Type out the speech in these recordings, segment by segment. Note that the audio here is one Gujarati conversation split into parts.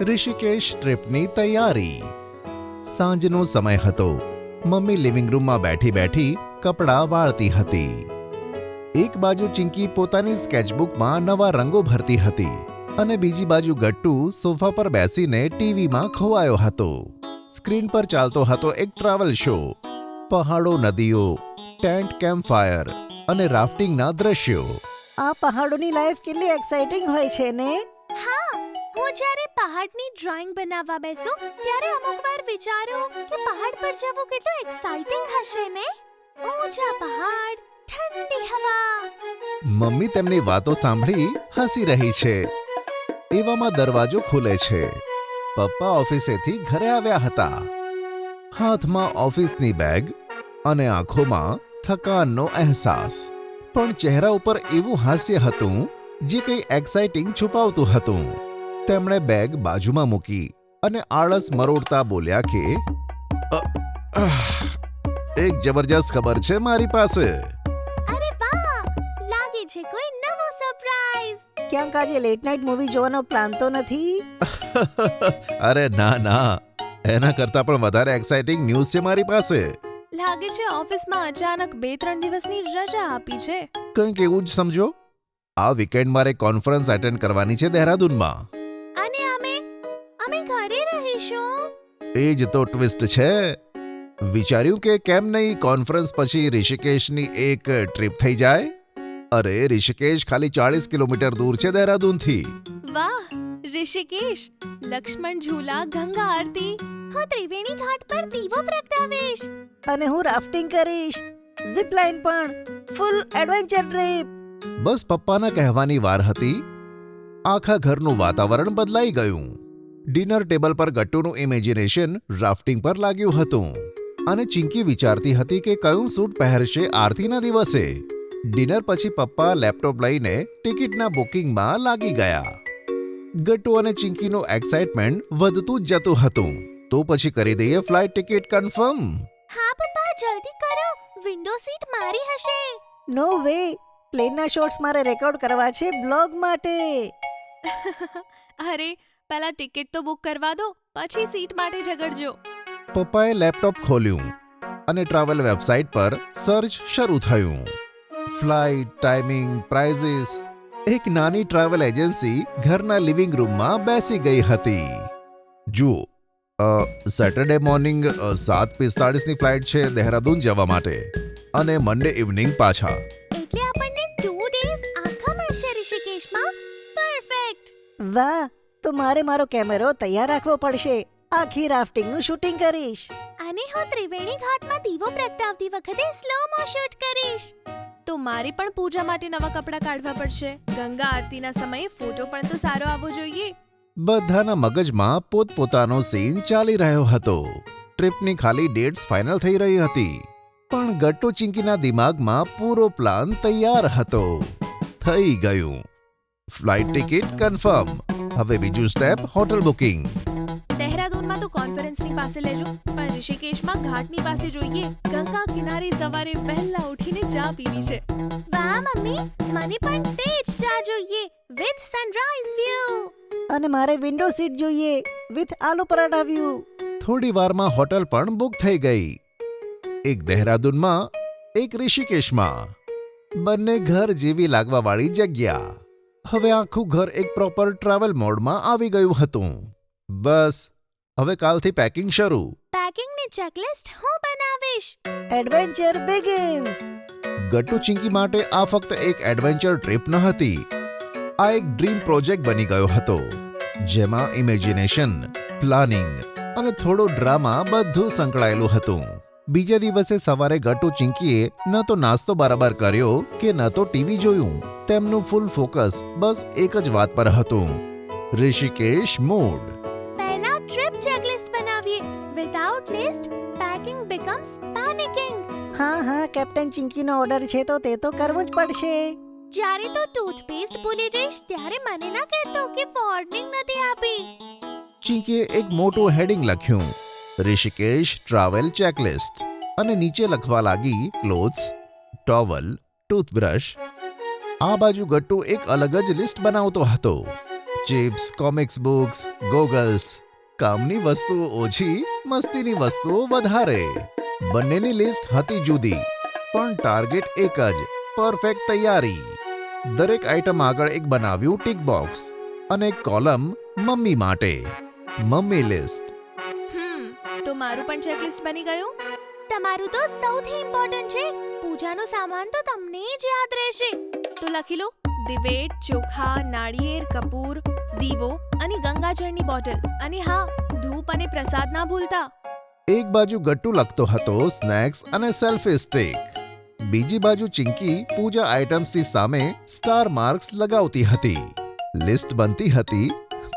ઋષિકેશ ટ્રીપની તૈયારી. સાંજનો સમય હતો. મમ્મી લિવિંગ રૂમમાં બેઠી બેઠી કપડાં વાળતી હતી. એક બાજુ ચિંકી પોતાની સ્કેચબુકમાં નવા રંગો ભરતી હતી અને બીજી બાજુ ગટ્ટુ સોફા પર બેસીને ટીવીમાં ખોવાયો હતો. સ્ક્રીન પર ચાલતો હતો એક ટ્રાવેલ શો. પહાડો, નદીઓ, ટેન્ટ, કેમ્પફાયર અને રાફ્ટિંગના દ્રશ્યો. આ પહાડોની લાઈફ કેટલી એક્સાઇટિંગ હોય છે ને. હા, હું જ્યારે પહાડની ડ્રોઈંગ બનાવવા બેસું ત્યારે અમુક વાર વિચારું કે પહાડ પર જવું કેટલું એક્સાઇટિંગ હશે ને. ઊંચા પહાડ, ઠંડી હવા. મમ્મી તેમની વાતો સાંભળી હસી રહી છે. એવામાં દરવાજો ખુલે છે. પપ્પા ઓફિસેથી ઘરે આવ્યા હતા. હાથમાં ઓફિસની બેગ અને આંખોમાં થકાનનો અહેસાસ, પણ ચહેરા ઉપર એવું હાસ્ય હતું જે કંઈ એક્સાઇટિંગ છુપાવતું હતું. તેમણે બેગ બાજુમાં મૂકી અને આળસ મરોડતા બોલ્યા કે એક જબરજસ્ત ખબર છે મારી પાસે. અરે વાહ, લાગે છે કોઈ નવો સરપ્રાઈઝ. ક્યાંક આજે લેટ નાઇટ મૂવી જોવાનો પ્લાન તો નથી? અરે ના ના, એના કરતાં પણ વધારે એક્સાઇટિંગ ન્યૂઝ છે મારી પાસે. લાગે છે ઓફિસમાં અચાનક 2-3 દિવસની રજા આપી છે. કંઈક એવું જ સમજો. આ વીકેન્ડ મારે કોન્ફરન્સ એટેન્ડ કરવાની છે દહેરાદૂનમાં. અને અમે ઘરે રહીશું. એ જ તો ટ્વિસ્ટ છે. વિચાર્યું કે કેમ નહીં કોન્ફરન્સ પછી ઋષિકેશની એક ટ્રીપ થઈ જાય. અરે ઋષિકેશ ખાલી 40 કિલોમીટર દૂર છે દહેરાદૂનથી. વાહ, ઋષિકેશ, લક્ષ્મણ ઝૂલા, ગંગા આરતી. હું ત્રિવેણી ઘાટ પર દીવો પ્રગટાવીશ. અને હું રાફ્ટિંગ કરીશ, ઝિપ લાઇન પણ, ફૂલ એડવેન્ચર ટ્રીપ. બસ પપ્પાના કહેવાની વાર હતી. આખા ઘરનું વાતાવરણ બદલાઈ ગયું. ડિનર ટેબલ પર ગટ્ટુનું ઇમેજિનેશન રાફ્ટિંગ પર લાગ્યું હતું અને ચિંકી વિચારતી હતી કે કયું સૂટ પહેરશે આરતીના દિવસે. ડિનર પછી પપ્પા લેપટોપ લઈને ટિકિટના બુકિંગમાં લાગી ગયા. ગટ્ટુ અને ચિંકીનું એક્સાઇટમેન્ટ વધતું જ જતું હતું. તો પછી કરી દઈએ ફ્લાઇટ ટિકિટ કન્ફર્મ. હા પપ્પા, જલ્દી કરો. વિન્ડો સીટ મારી હશે. નો વે, પ્લેનના શોટ્સ મારે રેકોર્ડ કરવા છે બ્લોગ માટે. અરે, પહેલા ટિકિટ તો બુક કરવા દો, પછી સીટ માટે ઝઘડજો. પપ્પાએ લેપટોપ ખોલ્યું અને ટ્રાવેલ વેબસાઇટ પર સર્ચ શરૂ થયું. Flight, timing, prices. એક નાની ટ્રાવેલ એજન્સી ઘરના લિવિંગ રૂમમાં બેસી ગઈ હતી. જુઓ, સેટરડે મોર્નિંગ 7:45ની ફ્લાઇટ છે દહેરાદૂન જવા માટે અને મંડે ઇવનિંગ પાછા. એટલે આપણને 2 ડેઝ આખા મળશે ઋષિકેશમાં. પરફેક્ટ. વાહ, તો મારે મારો કેમેરો તૈયાર રાખવો પડશે. આખી રાફ્ટિંગનું શૂટિંગ કરીશ. અને હું ત્રિવેણી ઘાટમાં દીવો પ્રગટાવતી વખતે સ્લો-મો શૂટ કરીશ. તો મારે પણ પૂજા માટે નવા કપડાં કાઢવા પડશે. ગંગા આરતીના સમયે ફોટો પણ તો સારો આવવો જોઈએ. બધાના મગજમાં પોતપોતાનો સીન ચાલી રહ્યો હતો. ટ્રીપની ખાલી ડેટ્સ ફાઇનલ થઈ રહી હતી, પણ ગટ્ટુ ચિંકીના દિમાગમાં પૂરો પ્લાન તૈયાર હતો. થઈ ગયું. Flight ticket confirm. હવે બીજું સ્ટેપ હોટલ બુકિંગ. દહેરાદૂનમાં તો કોન્ફરન્સની પાસે લેજો, પણ ઋષિકેશમાં ઘાટની પાસે જોઈએ. ગંગા કિનારે સવારે વહેલા ઉઠીને ચા પીવી છે. વાહ મમ્મી, મને પણ તે જ ચા જોઈએ, વિથ સનરાઈઝ વ્યૂ. અને મારે વિન્ડો સીટ જોઈએ, વિથ આલુ પરાઠા વ્યૂ. થોડી વારમાં હોટલ પણ બુક થઈ ગઈ. એક દહેરાદૂનમાં, એક ઋષિકેશમાં. બંને ઘર જેવી લાગવાવાળી જગ્યા. હવે આખું ઘર એક પ્રોપર ટ્રાવેલ મોડમાં આવી ગયું હતું. બસ હવે કાલથી પેકિંગ શરૂ. પેકિંગની ચેકલિસ્ટ હું બનાવીશ. Adventure begins. ગટ્ટુ ચિંકી માટે આ ફક્ત એક એડવેન્ચર ટ્રીપ ન હતી. આ એક ડ્રીમ પ્રોજેક્ટ બની ગયો હતો, જેમાં ઇમેજિનેશન, પ્લાનિંગ અને થોડો ડ્રામા બધું સંકળાયેલું હતું. બીજા દિવસે સવારે ગટ્ટુ ચિંકીએ ન તો નાસ્તો બરાબર કર્યો કે ન તો ટીવી જોયું. તેમનું ફૂલ ફોકસ બસ એક જ વાત પર હતું, ઋષિકેશ મૂડ. પહેલા ટ્રીપ ચેકલિસ્ટ બનાવીએ. Without list packing becomes panicking. હા, કેપ્ટન ચિંકીનો ઓર્ડર છે તો તે તો કરવું જ પડશે. જ્યારે તો ટૂથપેસ્ટ ભૂલી જઈશ ત્યારે મને ના કહેતો કે વોર્નિંગ નથી આપી. ચિંકીએ એક મોટું હેડિંગ લખ્યું, ઋષિકેશ ટ્રાવેલ ચેકલિસ્ટ, અને નીચે લખવા લાગી ક્લોથ્સ, ટોવલ, ટૂથબ્રશ. આ બાજુ ગટ્ટુ એક અલગ જ લિસ્ટ બનાવતો હતો. Chips, comics books, goggles. કામની વસ્તુઓ ઓછી, મસ્તીની વસ્તુઓ વધારે. બંનેની લિસ્ટ હતી જુદી, પણ ટાર્ગેટ એક જ, પરફેક્ટ તૈયારી. દરેક આઇટમ આગળ એક બનાવ્યું ટિક બોક્સ અને એક કોલમ મમ્મી માટે. Mummy list. તો મારું પણ ચેકલિસ્ટ બની ગયું. તમારું તો સૌથી ઇમ્પોર્ટન્ટ છે. પૂજાનો સામાન તો તમને જ યાદ રહેશે. તો લખી લો: દિવેટ, ચોખા, નાળિયેર, કપૂર, દીવો અને ગંગાજળની બોટલ. અને હા, ધૂપ અને પ્રસાદ ના ભૂલતા. એક બાજુ ગટ્ટુ લખતો હતો સ્નેક્સ અને સેલ્ફી સ્ટિક. બીજી બાજુ ચિંકી પૂજા આઇટમ્સની સામે સ્ટાર માર્ક્સ લગાવતી હતી. લિસ્ટ બનતી હતી,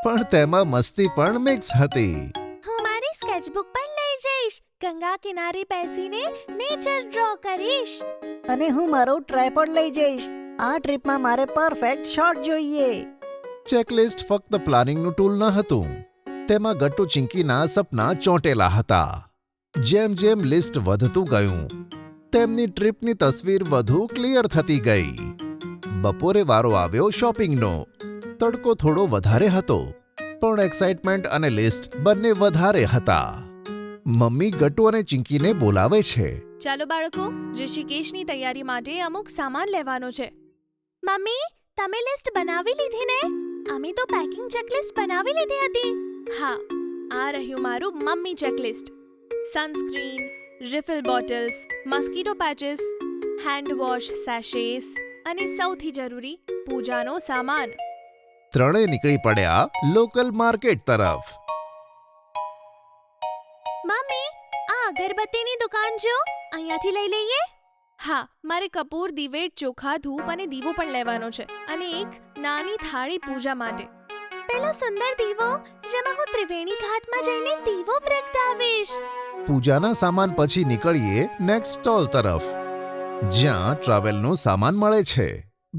પણ તેમાં મસ્તી પણ મિક્સ હતી. હું મારી સ્કેચબુક પણ લઈ જઈશ. ગંગા કિનારે બેસીને નેચર ડ્રો કરીશ. અને હું મારો ટ્રાયપોડ લઈ જઈશ. આ ટ્રીપમાં મારે પરફેક્ટ શોટ જોઈએ. ચેકલિસ્ટ ફક્ત પ્લાનિંગનું ટૂલ ન હતું. તેમાં ગટ્ટુ ચિંકીના સપના ચોંટેલા હતા. જેમ જેમ લિસ્ટ વધતું ગયું, તેમની ટ્રીપની તસવીર વધુ ક્લિયર થતી ગઈ. બપોરે વારો આવ્યો શોપિંગનો. તડકો થોડો વધારે હતો, પણ એક્સાઇટમેન્ટ અને લિસ્ટ બંને વધારે હતા. મમ્મી ગટ્ટુ અને ચિંકીને બોલાવે છે. ચાલો બાળકો, ઋષિકેશની તૈયારી માટે અમુક સામાન લેવાનો છે. મમ્મી, તમે લિસ્ટ બનાવી લીધી ને? અમે તો પેકિંગ ચેકલિસ્ટ બનાવી લીધી હતી. હા, આ રહ્યું મારું મમ્મી checklist. Sunscreen, refill bottles, mosquito patches, hand wash સેશેસ અને સૌથી જરૂરી પૂજાનો સામાન. ત્રણેય નીકળી પડ્યા લોકલ માર્કેટ તરફ. મમ્મી, આ અગરબત્તીની દુકાન જો, અહીંયાથી લઈ લઈએ. હા, મારે કપૂર, દિવેટ, ચોખા, ધૂપ અને દીવો પણ લેવાનો છે. અને એક નાની થાળી પૂજા માટે. પેલો સુંદર દીવો જેમાં હું ત્રિવેણી ઘાટમાં જઈને દીવો પ્રગટાવીશ. પૂજાના સામાન પછી નીકળીએ નેક્સ્ટ સ્ટોલ તરફ, જ્યાં ટ્રાવેલનો સામાન મળે છે.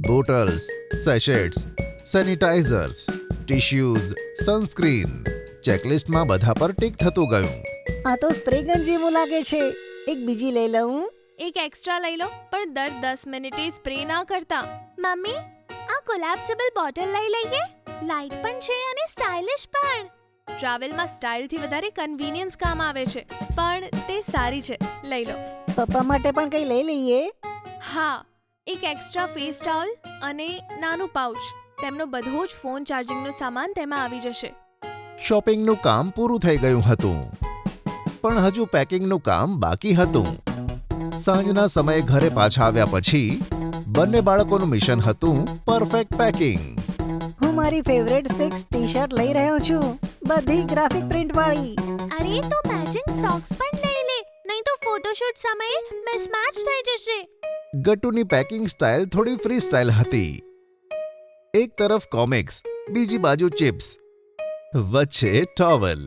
Bottles, sachets, sanitisers, tissues, sunscreen. ચેકલિસ્ટમાં બધા પર ટીક થતું ગયું. આ તો સ્પ્રે ગન જેવું લાગે છે. એક બીજી લઈ લઉં. એક એક્સ્ટ્રા લઈ લો, પણ દર 10 મિનિટે સ્પ્રે ના કરતા. મમ્મી, આ કોલેપ્સિબલ બોટલ લઈ લઈએ. લાઇટ પણ છે અને સ્ટાઇલિશ પણ. ટ્રાવેલમાં સ્ટાઇલથી વધારે કન્વીનિયન્સ કામ આવે છે, પણ તે સારી છે. લઈ લો. પપ્પા માટે પણ કંઈ લઈ લઈએ. હા, એક એક્સ્ટ્રા ફેસ ટાવલ અને નાનું પાઉચ. તેમનો બધો જ ફોન ચાર્જિંગનો સામાન તેમાં આવી જશે. શોપિંગનું કામ પૂરું થઈ ગયું હતું, પણ હજુ પેકિંગનું કામ બાકી હતું. સાંજના સમયે ઘરે પાછા આવ્યા પછી બંને બાળકોનું મિશન હતું પરફેક્ટ પેકિંગ. હું મારી ફેવરેટ 6 ટી-શર્ટ લઈ રહ્યો છું, બધી ગ્રાફિક પ્રિન્ટ વાળી. અરે, તો મેચિંગ સોક્સ પણ લઈ લે, નહીં તો ફોટોશૂટ સમયે મિસમેચ થઈ જશે. ગટ્ટુની પેકિંગ સ્ટાઇલ થોડી ફ્રી સ્ટાઇલ હતી. એક તરફ કોમિક્સ, બીજી બાજુ ચિપ્સ, વચ્ચે ટોવલ.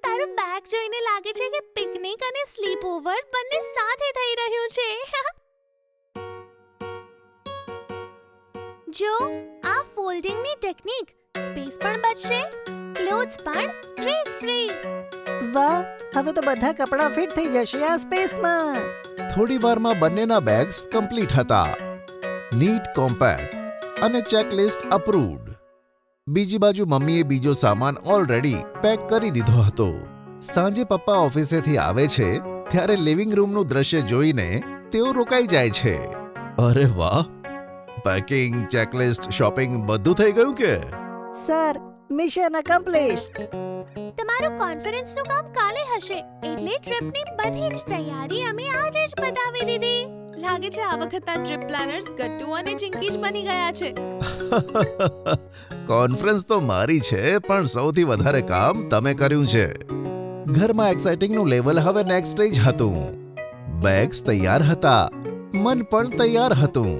તારું બેગ જોઈને લાગે છે કે પિકનિક અને સ્લીપ ઓવર બંને સાથે થઈ રહ્યું છે. જો, આ ફોલ્ડિંગની ટેકનિક. સ્પેસ પણ બચશે, ક્લોથ્સ પણ ગ્રેસ ફ્રી. વાહ, હવે તો બધા કપડાં ફિટ થઈ જશે આ સ્પેસમાં. થોડી વારમાં બંનેના બેગ્સ કમ્પ્લીટ હતા. નીટ, કોમ્પેક્ટ અને ચેકલિસ્ટ અપ્રૂવ્ડ. બીજી બાજુ મમ્મીએ બીજો સામાન ઓલરેડી પેક કરી દીધો હતો. સાંજે પપ્પા ઓફિસેથી આવે છે, ત્યારે લિવિંગ રૂમનું દ્રશ્ય જોઈને તેઓ રોકાઈ જાય છે. અરે વાહ, પેકિંગ, ચેકલિસ્ટ, શોપિંગ બધું થઈ ગયું કે? Sir, mission accomplished. તમારું કોન્ફરન્સનું કામ કાલે હશે, એટલે ટ્રીપની બધી જ તૈયારી અમે આજે જ બતાવી દીધી. લાગે છે આ વખતના ટ્રીપ પ્લાનર્સ ગટ્ટુ અને ચિંકી જ બની ગયા છે. કોન્ફરન્સ તો મારી છે, પણ સૌથી વધારે કામ તમે કર્યું છે. ઘરમાં એક્સાઇટિંગનું લેવલ હવે નેક્સ્ટ સ્ટેજ હતું. બેગ્સ તૈયાર હતા, મન પણ તૈયાર હતું.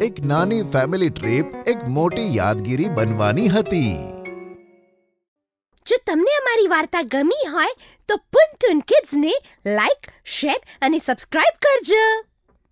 એક નાની ફેમિલી ટ્રીપ એક મોટી યાદગીરી બનવાની હતી. જો તમને અમારી વાર્તા ગમી હોય તો પુન ટુન કિડ્સને લાઈક, શેર અને સબસ્ક્રાઇબ કરજો.